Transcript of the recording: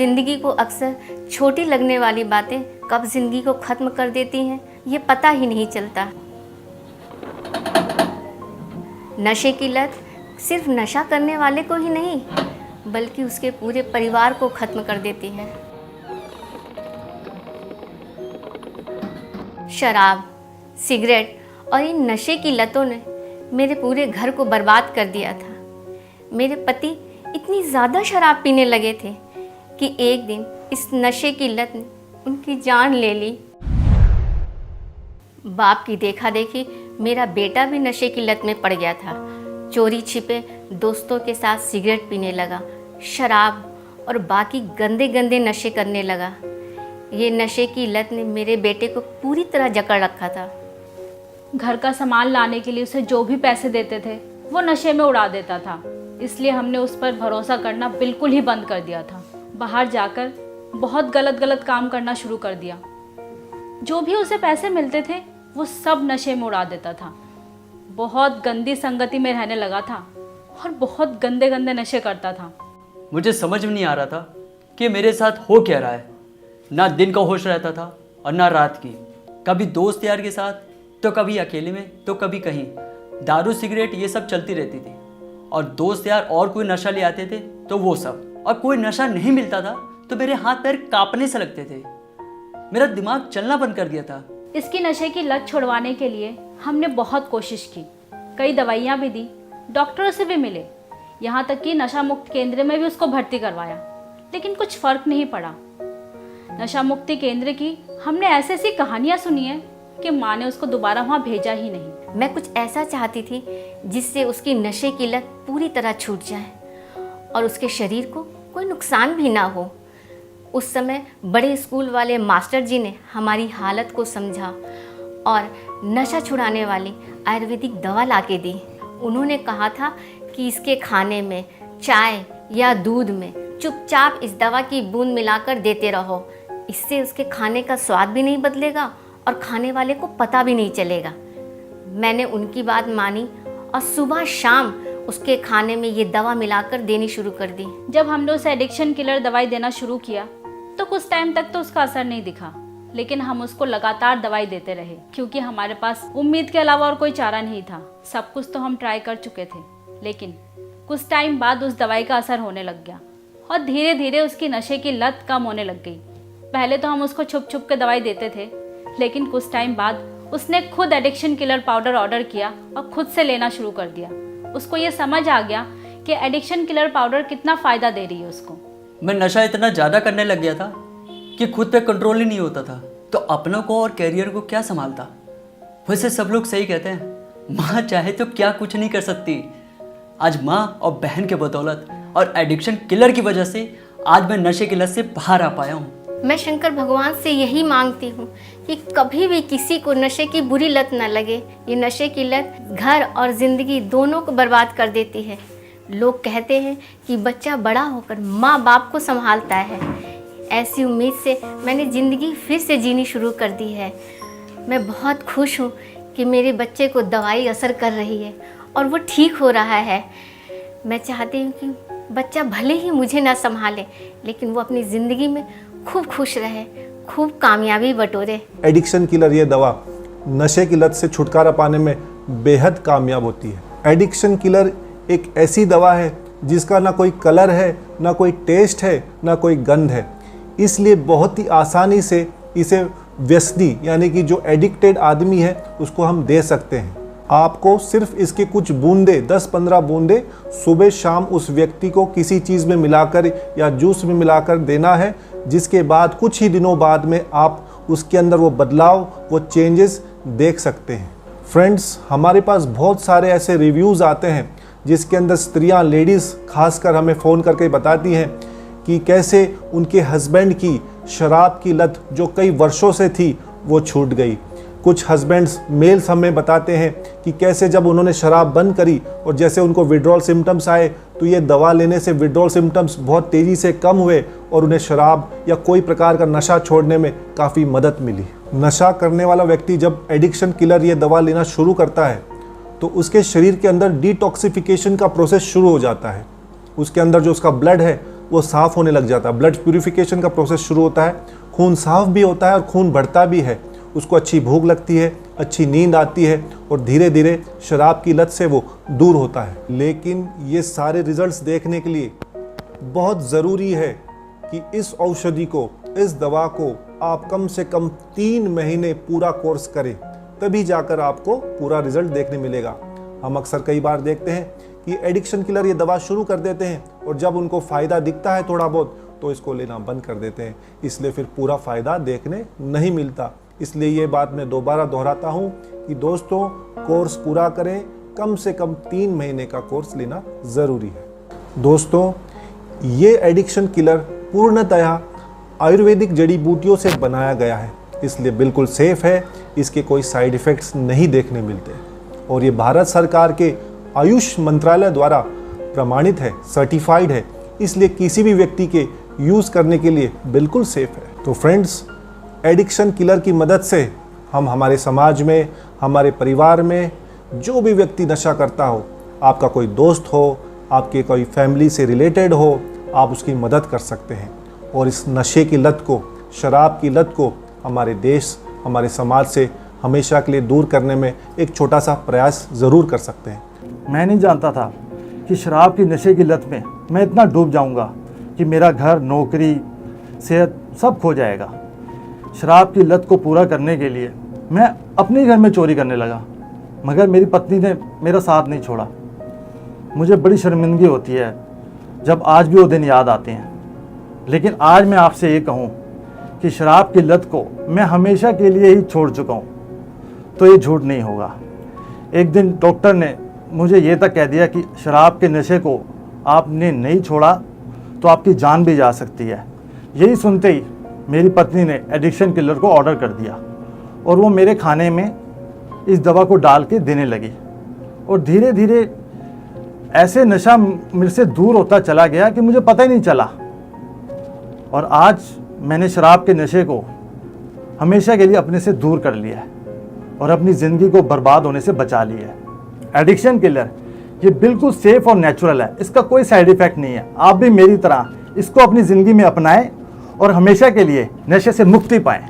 जिंदगी को अक्सर छोटी लगने वाली बातें कब जिंदगी को ख़त्म कर देती हैं ये पता ही नहीं चलता। नशे की लत सिर्फ नशा करने वाले को ही नहीं बल्कि उसके पूरे परिवार को ख़त्म कर देती है। शराब, सिगरेट और इन नशे की लतों ने मेरे पूरे घर को बर्बाद कर दिया था। मेरे पति इतनी ज़्यादा शराब पीने लगे थे कि एक दिन इस नशे की लत ने उनकी जान ले ली। बाप की देखा देखी मेरा बेटा भी नशे की लत में पड़ गया था। चोरी छिपे दोस्तों के साथ सिगरेट पीने लगा, शराब और बाकी गंदे गंदे नशे करने लगा। ये नशे की लत ने मेरे बेटे को पूरी तरह जकड़ रखा था। घर का सामान लाने के लिए उसे जो भी पैसे देते थे वो नशे में उड़ा देता था। इसलिए हमने उस पर भरोसा करना बिल्कुल ही बंद कर दिया था। बाहर जाकर बहुत गलत काम करना शुरू कर दिया। जो भी उसे पैसे मिलते थे वो सब नशे में उड़ा देता था। बहुत गंदी संगति में रहने लगा था और बहुत गंदे नशे करता था। मुझे समझ में नहीं आ रहा था कि मेरे साथ हो क्या रहा है। ना दिन का होश रहता था और ना रात की। कभी दोस्त यार के साथ तो कभी अकेले में तो कभी कहीं। दारू सिगरेट ये सब चलती रहती थी और दोस्त यार और कोई नशा ले आते थे तो वो सब। और कोई नशा नहीं मिलता था तो मेरे हाथ पैर कांपने से लगते थे। मेरा दिमाग चलना बंद कर दिया था। इसकी नशे की लत छुड़वाने के लिए हमने बहुत कोशिश की, कई दवाइयाँ भी दी, डॉक्टरों से भी मिले, यहाँ तक कि नशा मुक्त केंद्र में भी उसको भर्ती करवाया, लेकिन कुछ फ़र्क नहीं पड़ा। नशा मुक्ति केंद्र की हमने ऐसी कहानियाँ सुनी हैं कि माँ ने उसको दोबारा वहाँ भेजा ही नहीं। मैं कुछ ऐसा चाहती थी जिससे उसकी नशे की लत पूरी तरह छूट जाए और उसके शरीर को कोई नुकसान भी ना हो। उस समय बड़े स्कूल वाले मास्टर जी ने हमारी हालत को समझा और नशा छुड़ाने वाली आयुर्वेदिक दवा लाके दी। उन्होंने कहा था कि इसके खाने में, चाय या दूध में चुपचाप इस दवा की बूंद मिलाकर देते रहो। इससे उसके खाने का स्वाद भी नहीं बदलेगा और खाने वाले को पता भी नहीं चलेगा। मैंने उनकी बात मानी और सुबह शाम उसके खाने में ये दवा मिलाकर देनी शुरू कर दी। जब हमने उसे एडिक्शन किलर दवाई देना शुरू किया तो कुछ टाइम तक तो उसका असर नहीं दिखा, लेकिन हम उसको लगातार दवाई देते रहे क्योंकि हमारे पास उम्मीद के अलावा और कोई चारा नहीं था। सब कुछ तो हम ट्राई कर चुके थे, लेकिन कुछ टाइम बाद उस दवाई का असर होने लग गया और धीरे धीरे उसकी नशे की लत कम होने लग गई। पहले तो हम उसको छुप के दवाई देते थे, लेकिन कुछ टाइम बाद उसने खुद एडिक्शन किलर पाउडर ऑर्डर किया और खुद से लेना शुरू कर दिया। उसको ये समझ आ गया कि एडिक्शन किलर पाउडर कितना फ़ायदा दे रही है उसको। मैं नशा इतना ज़्यादा करने लग गया था कि खुद पे कंट्रोल ही नहीं होता था, तो अपनों को और कैरियर को क्या संभालता। वैसे सब लोग सही कहते हैं, माँ चाहे तो क्या कुछ नहीं कर सकती। आज माँ और बहन के बदौलत और एडिक्शन किलर की वजह से आज मैं नशे की लत से बाहर आ पाया हूँ। मैं शंकर भगवान से यही मांगती हूँ कि कभी भी किसी को नशे की बुरी लत न लगे। ये नशे की लत घर और ज़िंदगी दोनों को बर्बाद कर देती है। लोग कहते हैं कि बच्चा बड़ा होकर माँ बाप को संभालता है। ऐसी उम्मीद से मैंने ज़िंदगी फिर से जीनी शुरू कर दी है। मैं बहुत खुश हूँ कि मेरे बच्चे को दवाई असर कर रही है और वो ठीक हो रहा है। मैं चाहती हूँ कि बच्चा भले ही मुझे ना संभाले, लेकिन वो अपनी ज़िंदगी में खूब खुश रहे, खूब कामयाबी बटोरे। एडिक्शन किलर ये दवा नशे की लत से छुटकारा पाने में बेहद कामयाब होती है। एडिक्शन किलर एक ऐसी दवा है जिसका ना कोई कलर है, ना कोई टेस्ट है, ना कोई गंध है। इसलिए बहुत ही आसानी से इसे व्यसनी यानी कि जो एडिक्टेड आदमी है उसको हम दे सकते हैं। आपको सिर्फ इसके कुछ बूंदे 10-15 बूंदे सुबह शाम उस व्यक्ति को किसी चीज़ में मिलाकर या जूस में मिलाकर देना है, जिसके बाद कुछ ही दिनों बाद में आप उसके अंदर वो बदलाव, वो चेंजेस देख सकते हैं। फ्रेंड्स, हमारे पास बहुत सारे ऐसे रिव्यूज़ आते हैं जिसके अंदर स्त्रियां, लेडीज़ खासकर हमें फ़ोन करके बताती हैं कि कैसे उनके हस्बैंड की शराब की लत जो कई वर्षों से थी वो छूट गई। कुछ हस्बैंड्स मेल्स हमें बताते हैं कि कैसे जब उन्होंने शराब बंद करी और जैसे उनको विड्रॉल सिम्टम्स आए तो ये दवा लेने से विड्रॉल सिम्टम्स बहुत तेज़ी से कम हुए और उन्हें शराब या कोई प्रकार का नशा छोड़ने में काफ़ी मदद मिली। नशा करने वाला व्यक्ति जब एडिक्शन किलर ये दवा लेना शुरू करता है तो उसके शरीर के अंदर डिटॉक्सिफिकेशन का प्रोसेस शुरू हो जाता है। उसके अंदर जो उसका ब्लड है वो साफ़ होने लग जाता है। ब्लड प्यूरिफिकेशन का प्रोसेस शुरू होता है, खून साफ भी होता है और खून बढ़ता भी है। उसको अच्छी भूख लगती है, अच्छी नींद आती है और धीरे धीरे शराब की लत से वो दूर होता है। लेकिन ये सारे रिजल्ट्स देखने के लिए बहुत ज़रूरी है कि इस औषधि को, इस दवा को आप कम से कम 3 महीने पूरा कोर्स करें, तभी जाकर आपको पूरा रिजल्ट देखने मिलेगा। हम अक्सर कई बार देखते हैं कि एडिक्शन किलर ये दवा शुरू कर देते हैं और जब उनको फ़ायदा दिखता है थोड़ा बहुत तो इसको लेना बंद कर देते हैं, इसलिए फिर पूरा फ़ायदा देखने नहीं मिलता। इसलिए ये बात मैं दोबारा दोहराता हूँ कि दोस्तों, कोर्स पूरा करें, कम से कम 3 महीने का कोर्स लेना ज़रूरी है। दोस्तों, ये एडिक्शन किलर पूर्णतः आयुर्वेदिक जड़ी बूटियों से बनाया गया है, इसलिए बिल्कुल सेफ़ है, इसके कोई साइड इफ़ेक्ट्स नहीं देखने मिलते और ये भारत सरकार के आयुष मंत्रालय द्वारा प्रमाणित है, सर्टिफाइड है, इसलिए किसी भी व्यक्ति के यूज़ करने के लिए बिल्कुल सेफ़ है। तो फ्रेंड्स, एडिक्शन किलर की मदद से हम हमारे समाज में, हमारे परिवार में जो भी व्यक्ति नशा करता हो, आपका कोई दोस्त हो, आपके कोई फैमिली से रिलेटेड हो, आप उसकी मदद कर सकते हैं और इस नशे की लत को, शराब की लत को हमारे देश, हमारे समाज से हमेशा के लिए दूर करने में एक छोटा सा प्रयास ज़रूर कर सकते हैं। मैं नहीं जानता था कि शराब की नशे की लत में मैं इतना डूब जाऊंगा कि मेरा घर, नौकरी, सेहत सब खो जाएगा। शराब की लत को पूरा करने के लिए मैं अपने घर में चोरी करने लगा, मगर मेरी पत्नी ने मेरा साथ नहीं छोड़ा। मुझे बड़ी शर्मिंदगी होती है जब आज भी वो दिन याद आते हैं। लेकिन आज मैं आपसे ये कहूँ कि शराब की लत को मैं हमेशा के लिए ही छोड़ चुका हूँ, तो ये झूठ नहीं होगा। एक दिन डॉक्टर ने मुझे ये तक कह दिया कि शराब के नशे को आपने नहीं छोड़ा तो आपकी जान भी जा सकती है। यही सुनते ही मेरी पत्नी ने एडिक्शन किलर को ऑर्डर कर दिया और वो मेरे खाने में इस दवा को डाल के देने लगी और धीरे धीरे ऐसे नशा मेरे से दूर होता चला गया कि मुझे पता ही नहीं चला। और आज मैंने शराब के नशे को हमेशा के लिए अपने से दूर कर लिया है और अपनी ज़िंदगी को बर्बाद होने से बचा लिया है। एडिक्शन किलर ये बिल्कुल सेफ़ और नेचुरल है, इसका कोई साइड इफ़ेक्ट नहीं है। आप भी मेरी तरह इसको अपनी ज़िंदगी में अपनाएं और हमेशा के लिए नशे से मुक्ति पाएं।